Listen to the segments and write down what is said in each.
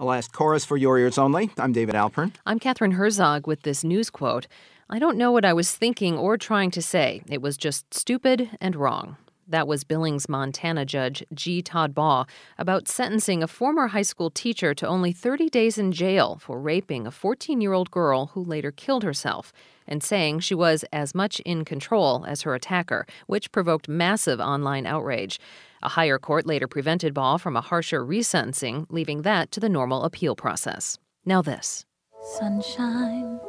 A last chorus for your ears only. I'm David Alpern. I'm Catherine Herzog with this news quote. I don't know what I was thinking or trying to say. It was just stupid and wrong. That was Billings, Montana Judge G. Todd Baugh about sentencing a former high school teacher to only 30 days in jail for raping a 14-year-old girl who later killed herself, and saying she was as much in control as her attacker, which provoked massive online outrage. A higher court later prevented Baugh from a harsher resentencing, leaving that to the normal appeal process. Now this. Sunshine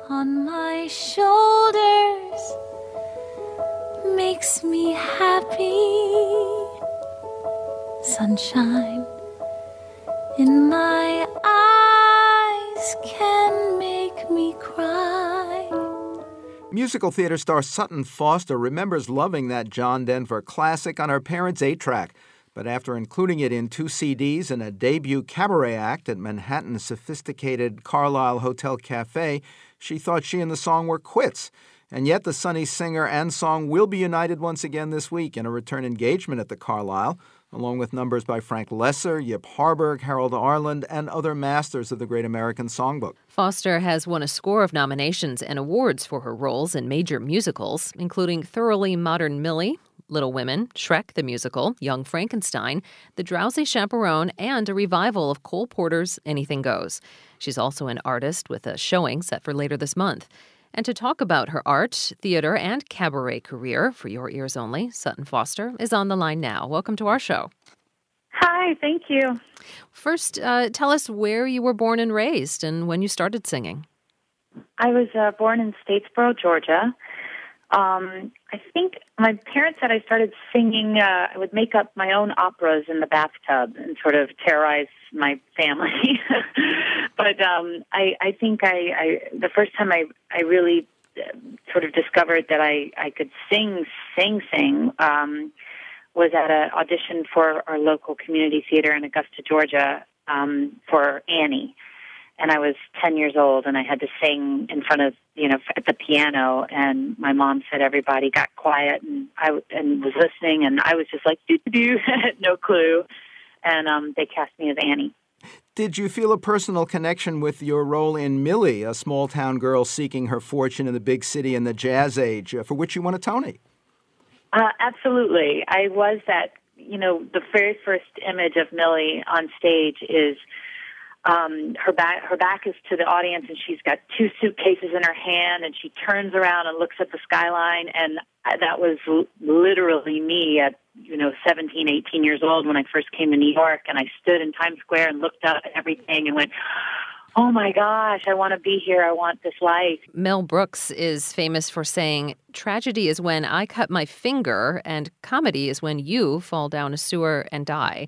on my shoulders makes me happy. Sunshine in my eyes can make me cry. Musical theater star Sutton Foster remembers loving that John Denver classic on her parents' 8-track. But after including it in 2 CDs and a debut cabaret act at Manhattan's sophisticated Carlyle Hotel Cafe, she thought she and the song were quits. And yet the Sunny singer and song will be united once again this week in a return engagement at the Carlyle, along with numbers by Frank Lesser, Yip Harburg, Harold Arlen, and other masters of the Great American Songbook. Foster has won a score of nominations and awards for her roles in major musicals, including Thoroughly Modern Millie, Little Women, Shrek the Musical, Young Frankenstein, The Drowsy Chaperone, and a revival of Cole Porter's Anything Goes. She's also an artist with a showing set for later this month. And to talk about her art, theater, and cabaret career, for your ears only, Sutton Foster is on the line now. Welcome to our show. Hi, thank you. First, tell us where you were born and raised and when you started singing. I was born in Statesboro, Georgia. I think my parents said I started singing. I would make up my own operas in the bathtub and sort of terrorize my family. But I think the first time I really sort of discovered that I could sing was at an audition for our local community theater in Augusta, Georgia, for Annie. And I was 10 years old, and I had to sing in front of, at the piano. And my mom said everybody got quiet, and I was listening, and I was just like, doo-doo-doo, no clue. And they cast me as Annie. Did you feel a personal connection with your role in Millie, a small-town girl seeking her fortune in the big city in the jazz age, for which you won a Tony? Absolutely. I was that, the very first image of Millie on stage is her back is to the audience, and she's got 2 suitcases in her hand, and she turns around and looks at the skyline, and that was literally me at 17, 18 years old when I first came to New York, and I stood in Times Square and looked up at everything and went, oh my gosh, I want to be here. I want this life. Mel Brooks is famous for saying, tragedy is when I cut my finger and comedy is when you fall down a sewer and die.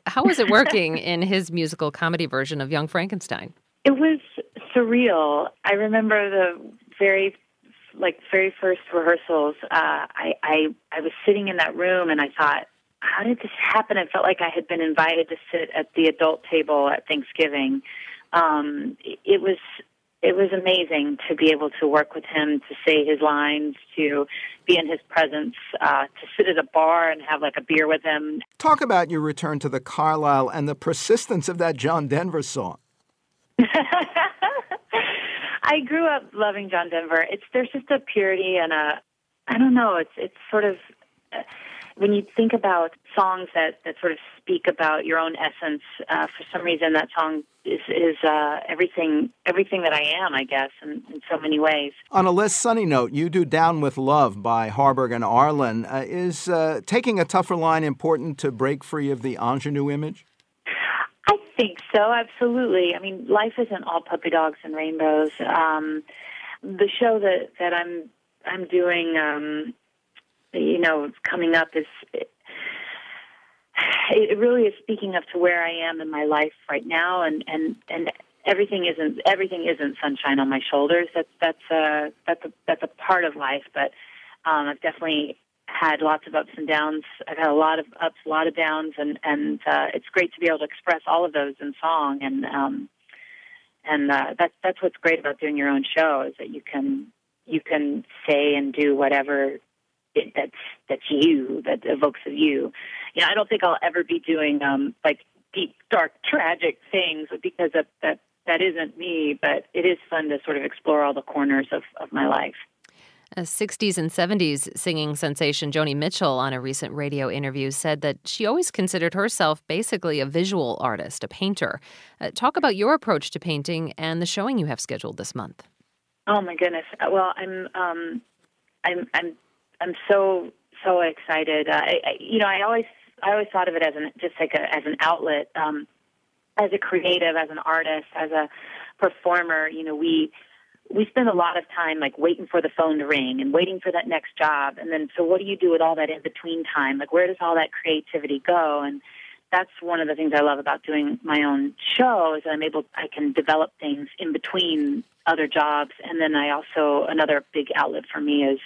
How was it working in his musical comedy version of Young Frankenstein? It was surreal. I remember the very first rehearsals. I was sitting in that room and I thought, how did this happen? I felt like I had been invited to sit at the adult table at Thanksgiving. It was amazing to be able to work with him, to say his lines, to be in his presence, to sit at a bar and have like a beer with him. Talk about your return to the Carlyle and the persistence of that John Denver song. I grew up loving John Denver. There's just a purity and I don't know, it's sort of, when you think about songs that sort of speak about your own essence, for some reason that song is everything that I am, I guess, in so many ways. On a less sunny note, you do Down with Love by Harburg and Arlen. Is taking a tougher line important to break free of the ingenue image? I think so, absolutely. I mean, life isn't all puppy dogs and rainbows. The show that I'm doing, coming up is it really is speaking up to where I am in my life right now, and everything isn't sunshine on my shoulders. That's a part of life, but I've definitely had lots of ups and downs. I've had a lot of ups, a lot of downs, and it's great to be able to express all of those in song. And that's what's great about doing your own show, is that you can say and do whatever that's you, that evokes of you. I don't think I'll ever be doing like deep, dark, tragic things, because that isn't me, but it is fun to sort of explore all the corners of my life. A 60s and 70s singing sensation Joni Mitchell on a recent radio interview said that she always considered herself basically a visual artist, a painter. Talk about your approach to painting and the showing you have scheduled this month. Oh my goodness! Well, I'm so excited. I always thought of it as as an outlet, as a creative, as an artist, as a performer. We spend a lot of time like waiting for the phone to ring and waiting for that next job. And then, so what do you do with all that in between time? Like, where does all that creativity go? And that's one of the things I love about doing my own show, is I can develop things in between other jobs. And then another big outlet for me is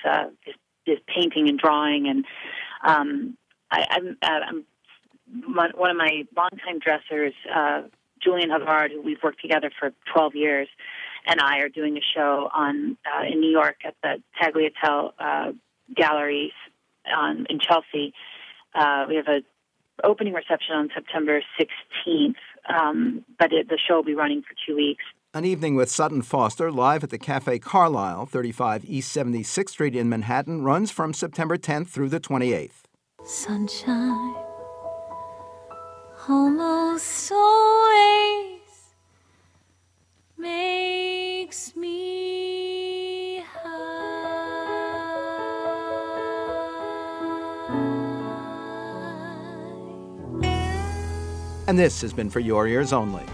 painting and drawing. And I'm one of my longtime dressers, Julian Havard, who we've worked together for 12 years, and I are doing a show in New York at the Tagliatelle Galleries in Chelsea. We have an opening reception on September 16th, but the show will be running for 2 weeks. An Evening with Sutton Foster, live at the Cafe Carlyle, 35 East 76th Street in Manhattan, runs from September 10th through the 28th. Sunshine, almost always makes me high. And this has been For Your Ears Only.